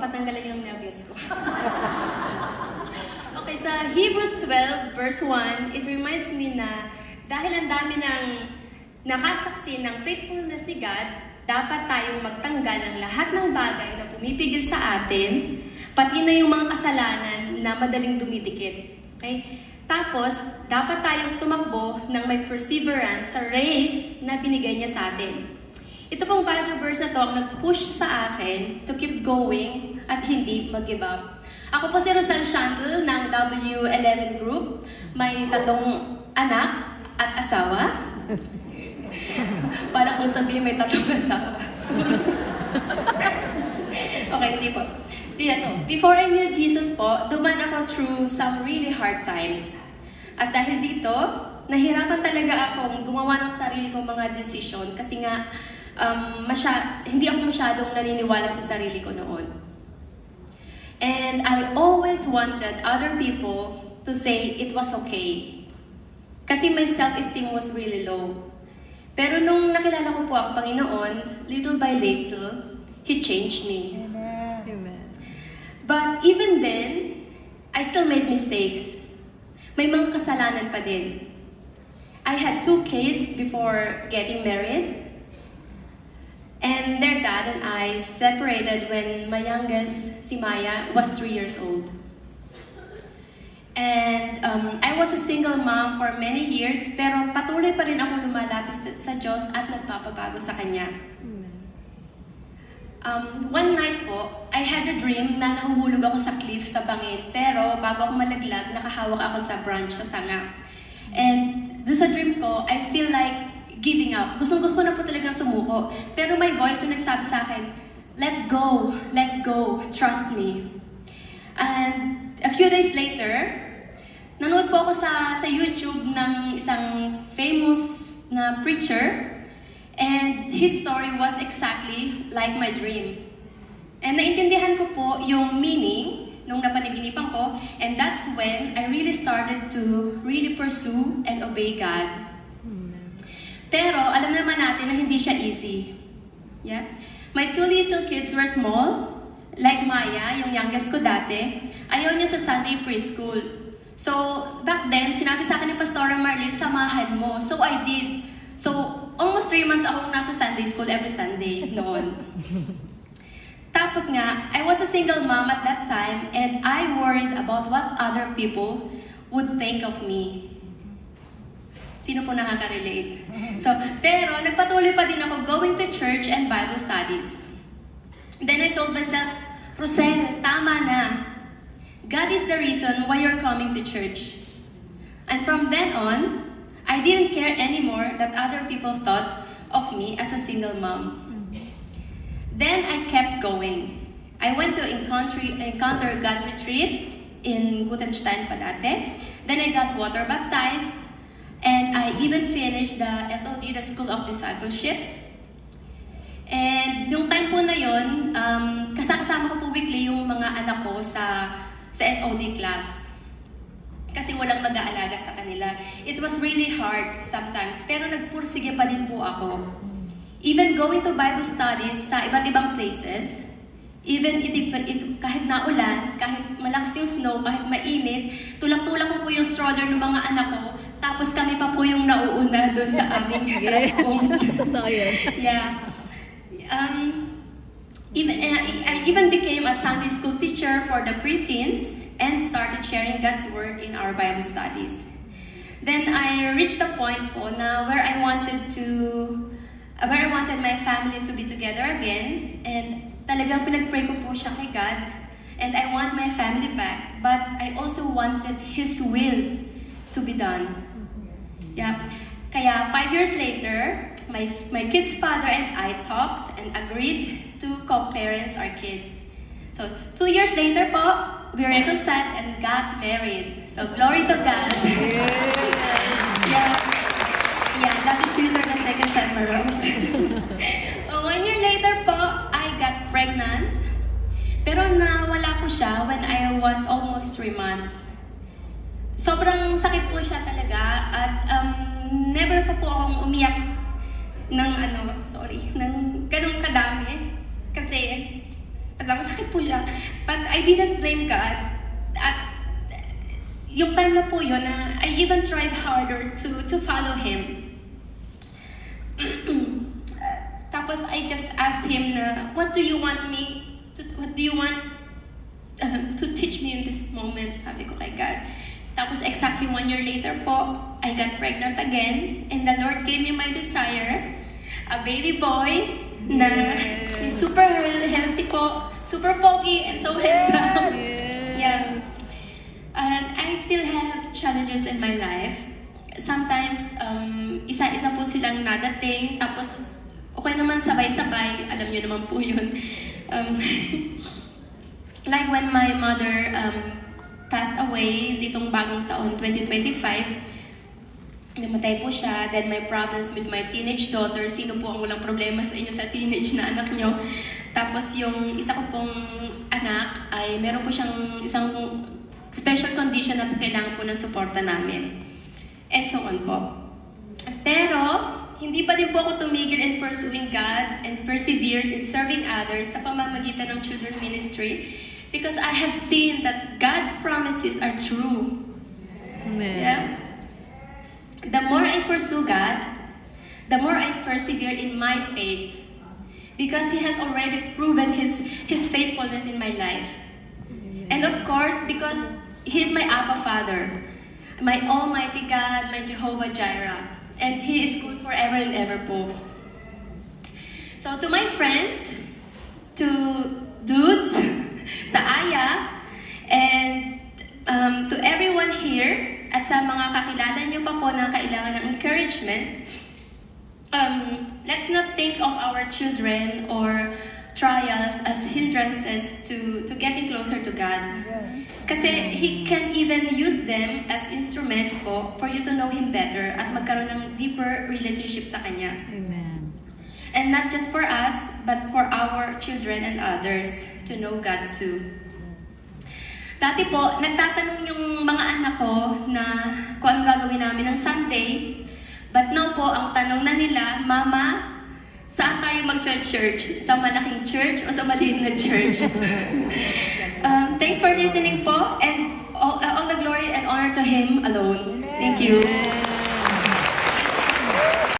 papatanggalin yung nervyos ko. Okay, sa Hebrews 12, verse 1, it reminds me na dahil ang dami ng nakasaksi ng faithfulness ni God, dapat tayong magtanggal ng lahat ng bagay na pumipigil sa atin, pati na yung mga kasalanan na madaling dumidikit. Okay? Tapos, dapat tayong tumakbo ng may perseverance sa race na binigay niya sa atin. Ito pong Bible verse na to ang nag-push sa akin to keep going at hindi mag-give up. Ako po si Rosel Chantel ng W11 Group. May 3 anak at asawa. Para kung sabihin may 3 asawa. Sorry. Okay, hindi po. Yeah, so, before I knew Jesus po, duman ako through some really hard times. At dahil dito, nahirapan talaga akong gumawa ng sarili kong mga decision kasi nga hindi ako masyadong naniniwala sa sarili ko noon. And I always wanted other people to say it was okay. Kasi my self-esteem was really low. Pero nung nakilala ko po ang Panginoon, little by little, He changed me. Amen. But even then, I still made mistakes. May mga kasalanan pa din. I had 2 kids before getting married. And their dad and I separated when my youngest, si Maya, was 3 years old. And I was a single mom for many years, pero patuloy pa rin ako lumalapit sa Diyos at nagpapabago sa Kanya. One night po, I had a dream na nahuhulog ako sa cliff sa bangin, pero bago ako malaglag, nakahawak ako sa branch sa sanga. And doon sa dream ko, I feel like giving up. Gusto ko na po talagang sumuko. Pero may voice na nagsabi sa akin, let go, trust me. And a few days later, nanood po ako sa YouTube ng isang famous na preacher, and his story was exactly like my dream. And naintindihan ko po yung meaning nung napanaginipan ko, and that's when I really started to really pursue and obey God. Pero alam naman natin na hindi siya easy. Yeah? My 2 little kids were small, like Maya, yung youngest ko dati. Ayaw niya sa Sunday preschool. So, back then, sinabi sa akin ni Pastora Marlene, samahan mo. So, I did. So, almost 3 months akong nasa Sunday school every Sunday noon. Tapos nga, I was a single mom at that time, and I worried about what other people would think of me. Sino po nakaka-relate? So, pero nagpatuloy pa din ako going to church and Bible studies. Then I told myself, Rosel, tama na. God is the reason why you're coming to church. And from then on, I didn't care anymore that other people thought of me as a single mom. Then I kept going. I went to Encounter God retreat in Gutenstein pa dati. Then I got water baptized. And I even finished the SOD, the School of Discipleship. And yung time po na yun, kasama ko po weekly yung mga anak ko sa SOD class. Kasi walang mag-aalaga sa kanila. It was really hard sometimes, pero nagpursige pa din po ako. Even going to Bible studies sa iba't ibang places, even kahit naulan, kahit malakas yung snow, kahit mainit, tulak-tulak ko po yung stroller ng mga anak ko, tapos kami pa po yung nauuna doon sa aming traffic. Yeah. I even became a Sunday school teacher for the preteens and started sharing God's Word in our Bible studies. Then I reached the point po na where I wanted my family to be together again, and talagang pinag-pray ko po siya kay God, and I want my family back, but I also wanted His will to be done. Yeah. Kaya 5 years later, my kid's father and I talked and agreed to co-parents our kids. So 2 years later po, we reconciled and got married. So glory to God. Yeah. Yeah, that is sweeter the second time around. 1 year later po, I got pregnant. Pero nawala po siya when I was almost 3 months. Sobrang sakit po siya talaga at never pa po akong umiyak ng ng ganong kadami. Kasi masakit po siya. But I didn't blame God. At yung time na po yun, I even tried harder to follow Him. Tapos I just asked Him na, what do you want to teach me in this moment? Sabi ko kay God. Tapos exactly 1 year later po, I got pregnant again, and the Lord gave me my desire, a baby boy na is super healthy po, super pogi, and so handsome. Yeah. And I still have challenges in my life. Sometimes, isa-isa po silang nadating, tapos okay naman sabay-sabay, alam niyo naman po yun. Like when my mother passed away ditong bagong taon, 2025, namatay po siya. Then my problems with my teenage daughter. Sino po ang walang problema sa inyo sa teenage na anak nyo? Tapos yung isa ko pong anak ay meron po siyang isang special condition na kailangan po ng suporta namin. And so on po. Pero, hindi pa din po ako tumigil in pursuing God and perseveres in serving others sa pamamagitan ng children ministry because I have seen that God's promises are true. Amen. Yeah? The more I pursue God, the more I persevere in my faith because He has already proven His faithfulness in my life. And of course, because He is my Abba Father, my Almighty God, my Jehovah Jireh, and He is good forever and ever po. So to my friends, to dudes, sa Aya, and to everyone here, at sa mga kakilala niyo pa po na kailangan ng encouragement, let's not think of our children or trials as hindrances to getting closer to God. Kasi He can even use them as instruments po for you to know Him better at magkaroon ng deeper relationship sa Kanya. Amen. And not just for us, but for our children and others to know God too. Dati po, nagtatanong yung mga anak ko na kung anong gagawin namin ng Sunday. But now po, ang tanong na nila, Mama, saan tayo mag-church? Sa malaking church o sa maliit na church? Thanks for listening po, and all the glory and honor to Him alone. Thank you.